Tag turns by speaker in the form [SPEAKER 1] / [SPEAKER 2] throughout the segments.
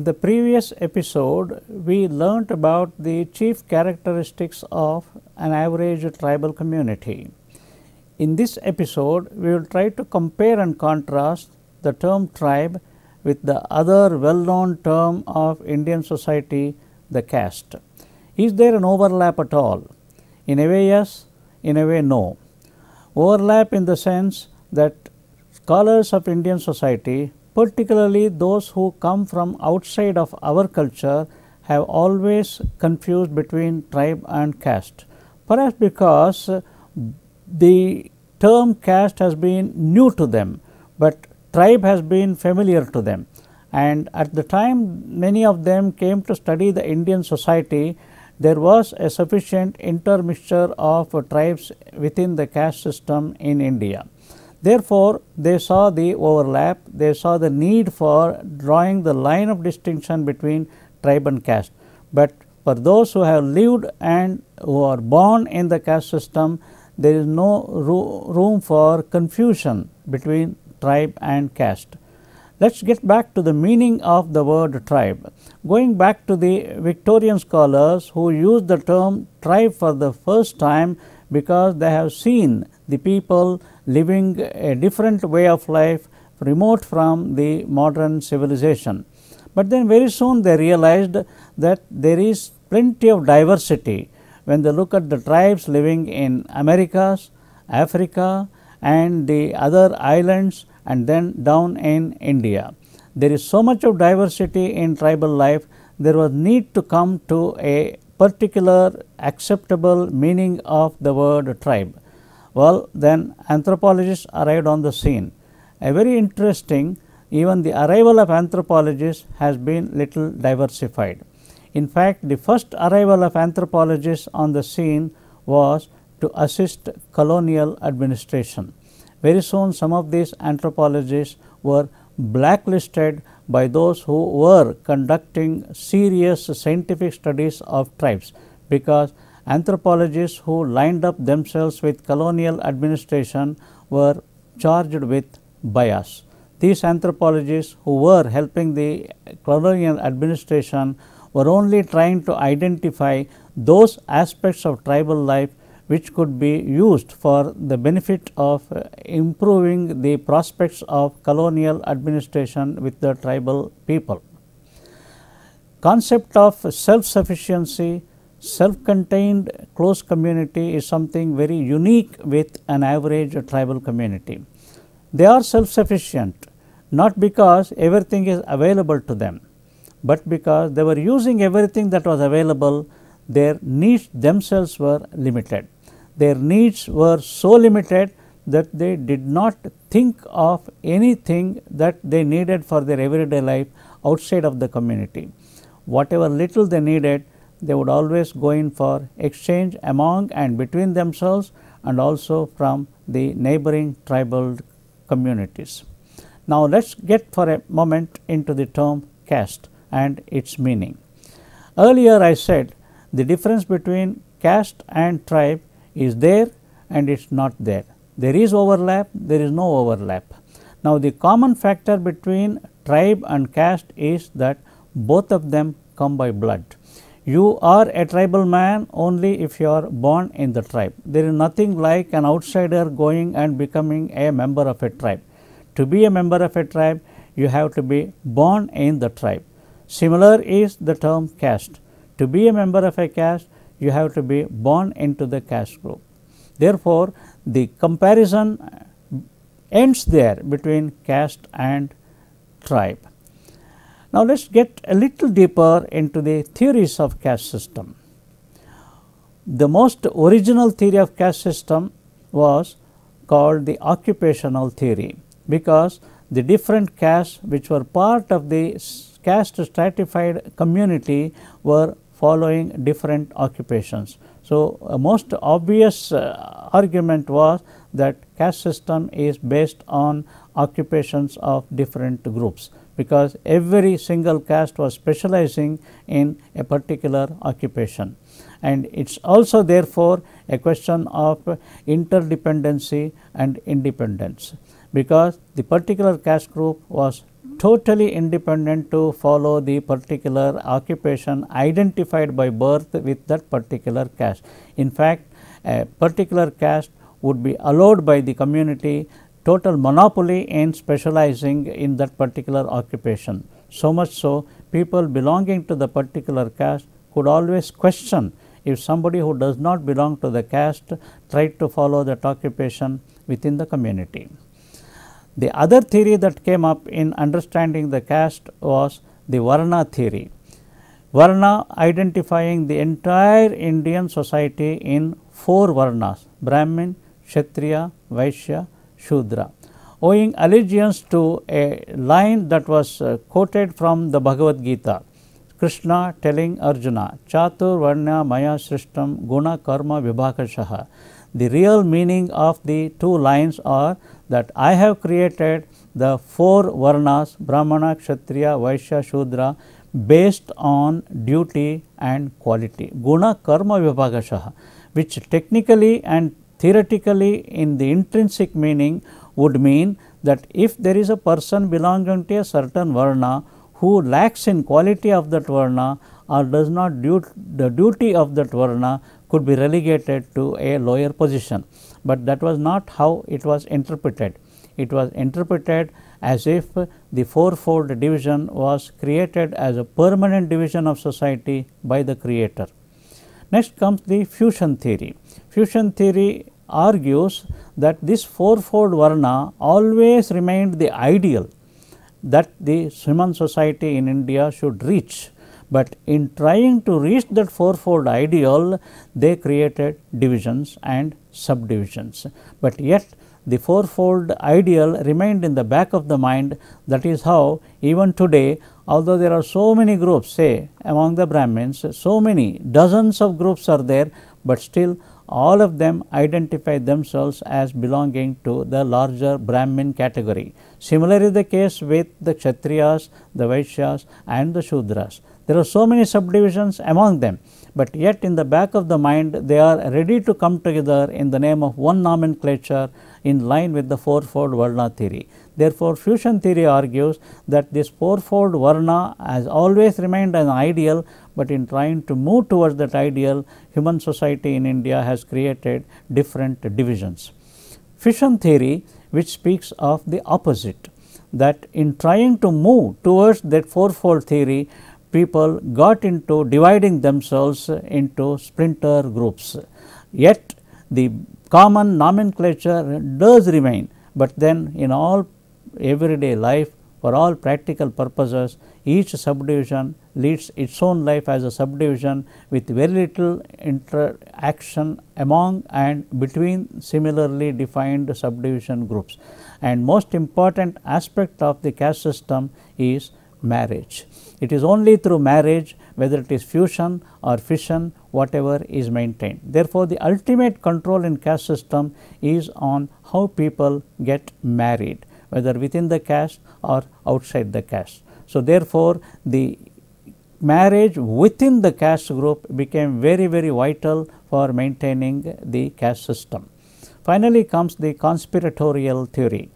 [SPEAKER 1] the previous episode, we learnt about the chief characteristics of an average tribal community. In this episode, we will try to compare and contrast the term tribe with the other well-known term of Indian society, the caste. Is there an overlap at all? In a way, yes, in a way, no. Overlap in the sense that scholars of Indian society, particularly those who come from outside of our culture, have always confused between tribe and caste. Perhaps because the term caste has been new to them, but tribe has been familiar to them. And at the time many of them came to study the Indian society, there was a sufficient intermixture of tribes within the caste system in India. Therefore, they saw the overlap, they saw the need for drawing the line of distinction between tribe and caste. But for those who have lived and who are born in the caste system, there is no room for confusion between tribe and caste. Let us get back to the meaning of the word tribe. Going back to the Victorian scholars who used the term tribe for the first time because they have seen the people living a different way of life remote from the modern civilization. But then very soon they realized that there is plenty of diversity when they look at the tribes living in Americas, Africa and the other islands and then down in India. There is so much of diversity in tribal life, there was need to come to a particular acceptable meaning of the word tribe. Well, then anthropologists arrived on the scene. A very interesting, even the arrival of anthropologists has been little diversified. In fact, the first arrival of anthropologists on the scene was to assist colonial administration. Very soon some of these anthropologists were blacklisted by those who were conducting serious scientific studies of tribes, because anthropologists who lined up themselves with colonial administration were charged with bias. These anthropologists who were helping the colonial administration were only trying to identify those aspects of tribal life which could be used for the benefit of improving the prospects of colonial administration with the tribal people. Concept of self-sufficiency, self-contained close community is something very unique with an average tribal community. They are self-sufficient not because everything is available to them, but because they were using everything that was available. Their needs themselves were limited. Their needs were so limited that they did not think of anything that they needed for their everyday life outside of the community. Whatever little they needed, they would always go in for exchange among and between themselves and also from the neighboring tribal communities. Now, let us get for a moment into the term caste and its meaning. Earlier I said the difference between caste and tribe is there and it is not there. There is overlap, there is no overlap. Now, the common factor between tribe and caste is that both of them come by blood. You are a tribal man only if you are born in the tribe. There is nothing like an outsider going and becoming a member of a tribe. To be a member of a tribe, you have to be born in the tribe. Similar is the term caste. To be a member of a caste, you have to be born into the caste group. Therefore, the comparison ends there between caste and tribe. Now, let us get a little deeper into the theories of caste system. The most original theory of caste system was called the occupational theory, because the different castes which were part of the caste stratified community were following different occupations. So, a most obvious argument was that caste system is based on occupations of different groups, because every single caste was specializing in a particular occupation. And it is also therefore a question of interdependency and independence. because the particular caste group was totally independent to follow the particular occupation identified by birth with that particular caste. In fact, a particular caste would be allowed by the community total monopoly in specializing in that particular occupation. So much so, people belonging to the particular caste could always question if somebody who does not belong to the caste tried to follow that occupation within the community. The other theory that came up in understanding the caste was the Varna theory. Varna identifying the entire Indian society in 4 Varnas: Brahmin, Kshatriya, Vaishya, Shudra, owing allegiance to a line that was quoted from the Bhagavad Gita. Krishna telling Arjuna, Chatur Varna Maya Srishtam Guna Karma Vibhakashaha. The real meaning of the 2 lines are that I have created the 4 Varnas, Brahmana, Kshatriya, Vaishya, Shudra, based on duty and quality. Guna Karma Vibhakashaha, which technically and theoretically in the intrinsic meaning would mean that if there is a person belonging to a certain Varna who lacks in quality of that Varna or does not do the duty of that Varna, could be relegated to a lower position. But that was not how it was interpreted. It was interpreted as if the fourfold division was created as a permanent division of society by the Creator. Next comes the fusion theory. Fusion theory argues that this fourfold Varna always remained the ideal that the human society in India should reach. But in trying to reach that fourfold ideal, they created divisions and subdivisions. But yet the fourfold ideal remained in the back of the mind. That is how even today, although there are so many groups, say among the Brahmins, so many dozens of groups are there, but still all of them identify themselves as belonging to the larger Brahmin category. Similarly, the case with the Kshatriyas, the Vaishyas and the Shudras. There are so many subdivisions among them, but yet in the back of the mind they are ready to come together in the name of one nomenclature in line with the fourfold Varna theory. Therefore, fusion theory argues that this fourfold Varna has always remained an ideal, but in trying to move towards that ideal, human society in India has created different divisions. Fission theory, which speaks of the opposite, that in trying to move towards that fourfold theory, people got into dividing themselves into splinter groups. Yet the common nomenclature does remain, but then in all everyday life, for all practical purposes, each subdivision leads its own life as a subdivision with very little interaction among and between similarly defined subdivision groups. And most important aspect of the caste system is marriage. It is only through marriage, whether it is fusion or fission, whatever is maintained. Therefore, the ultimate control in caste system is on how people get married, whether within the caste or outside the caste. So, therefore, the marriage within the caste group became very, very vital for maintaining the caste system. Finally, comes the conspiratorial theory.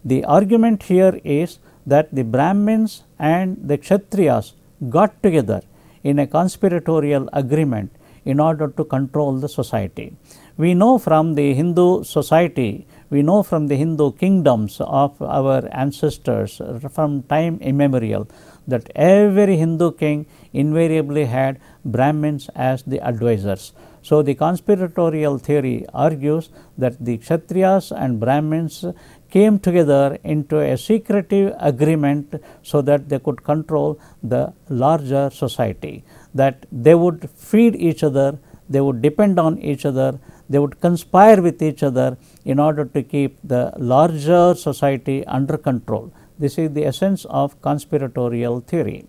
[SPEAKER 1] The argument here is that the Brahmins and the Kshatriyas got together in a conspiratorial agreement in order to control the society. We know from the Hindu society, we know from the Hindu kingdoms of our ancestors from time immemorial that every Hindu king invariably had Brahmins as the advisors. So, the conspiratorial theory argues that the Kshatriyas and Brahmins came together into a secretive agreement so that they could control the larger society, that they would feed each other, they would depend on each other, they would conspire with each other in order to keep the larger society under control. This is the essence of conspiratorial theory.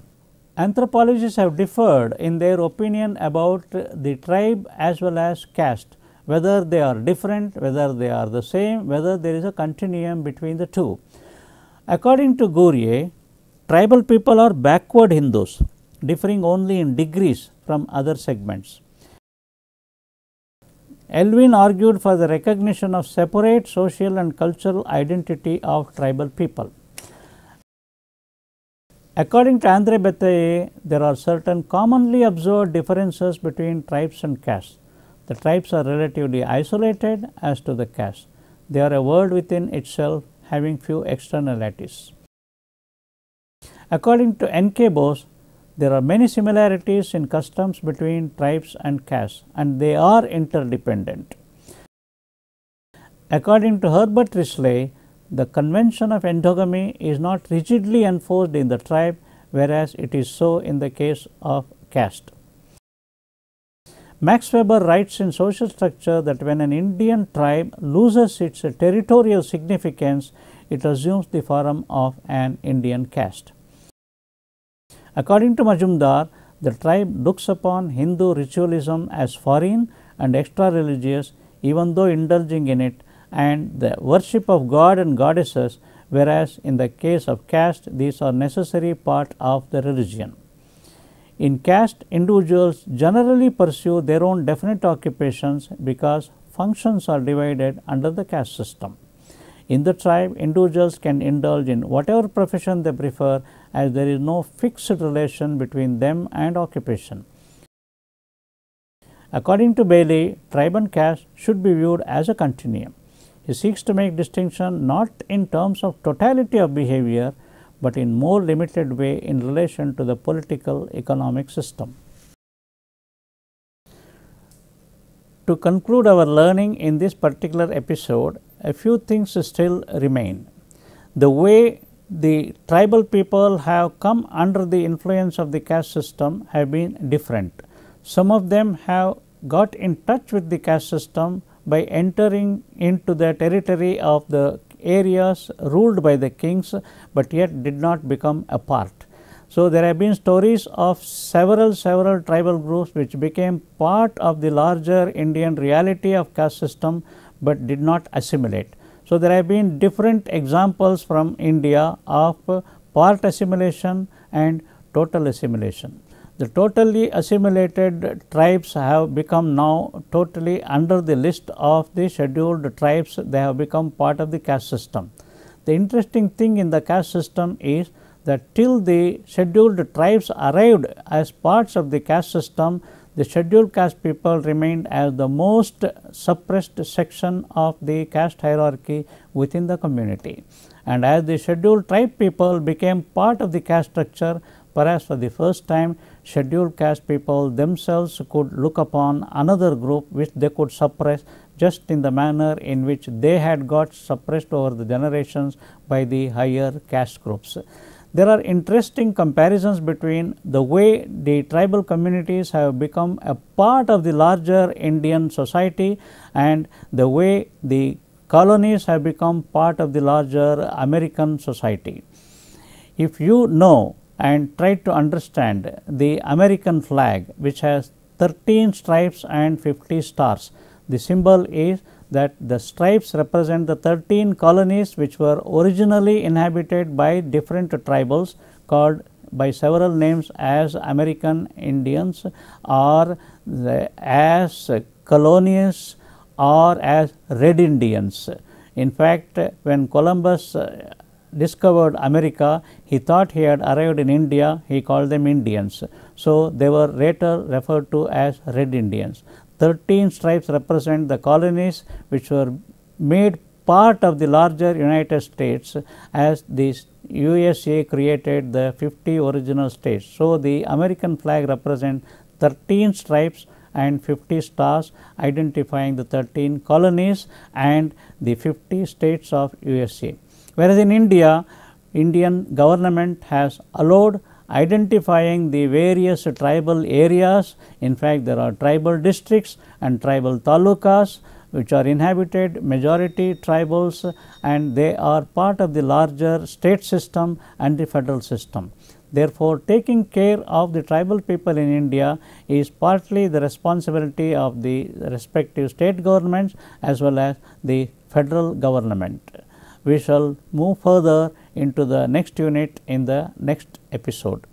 [SPEAKER 1] Anthropologists have differed in their opinion about the tribe as well as caste, whether they are different, whether they are the same, whether there is a continuum between the two. According to Gurye, tribal people are backward Hindus, differing only in degrees from other segments. Elwin argued for the recognition of separate social and cultural identity of tribal people. According to Andre Betheye, there are certain commonly observed differences between tribes and castes. The tribes are relatively isolated as to the castes. They are a world within itself, having few externalities. According to N.K. Bose, there are many similarities in customs between tribes and castes, and they are interdependent. According to Herbert Risley, the convention of endogamy is not rigidly enforced in the tribe, whereas it is so in the case of caste. Max Weber writes in Social Structure that when an Indian tribe loses its territorial significance, it assumes the form of an Indian caste. According to Majumdar, the tribe looks upon Hindu ritualism as foreign and extra-religious, even though indulging in it, and the worship of god and goddesses, whereas in the case of caste, these are necessary part of the religion. In caste, individuals generally pursue their own definite occupations because functions are divided under the caste system. In the tribe, individuals can indulge in whatever profession they prefer, as there is no fixed relation between them and occupation. According to Bailey, tribe and caste should be viewed as a continuum. He seeks to make distinction not in terms of totality of behavior, but in more limited way in relation to the political economic system. To conclude our learning in this particular episode, a few things still remain. The way the tribal people have come under the influence of the caste system have been different. Some of them have got in touch with the caste system by entering into the territory of the areas ruled by the kings, but yet did not become a part. So, there have been stories of several tribal groups which became part of the larger Indian reality of caste system, but did not assimilate. So, there have been different examples from India of part assimilation and total assimilation. The totally assimilated tribes have become now totally under the list of the scheduled tribes. They have become part of the caste system. The interesting thing in the caste system is that till the scheduled tribes arrived as parts of the caste system, the scheduled caste people remained as the most suppressed section of the caste hierarchy within the community. And as the scheduled tribe people became part of the caste structure, perhaps for the first time, scheduled caste people themselves could look upon another group which they could suppress, just in the manner in which they had got suppressed over the generations by the higher caste groups. There are interesting comparisons between the way the tribal communities have become a part of the larger Indian society and the way the colonies have become part of the larger American society. If you know and try to understand the American flag, which has 13 stripes and 50 stars, the symbol is that the stripes represent the 13 colonies which were originally inhabited by different tribals called by several names as American Indians or as colonies or as Red Indians. In fact, when Columbus discovered America, he thought he had arrived in India, he called them Indians. So, they were later referred to as Red Indians. 13 stripes represent the colonies which were made part of the larger United States as the USA created the 50 original states. So, the American flag represents 13 stripes and 50 stars identifying the 13 colonies and the 50 states of USA. Whereas in India, Indian government has allowed identifying the various tribal areas. In fact, there are tribal districts and tribal talukas which are inhabited majority tribals, and they are part of the larger state system and the federal system. Therefore, taking care of the tribal people in India is partly the responsibility of the respective state governments as well as the federal government. We shall move further into the next unit in the next episode.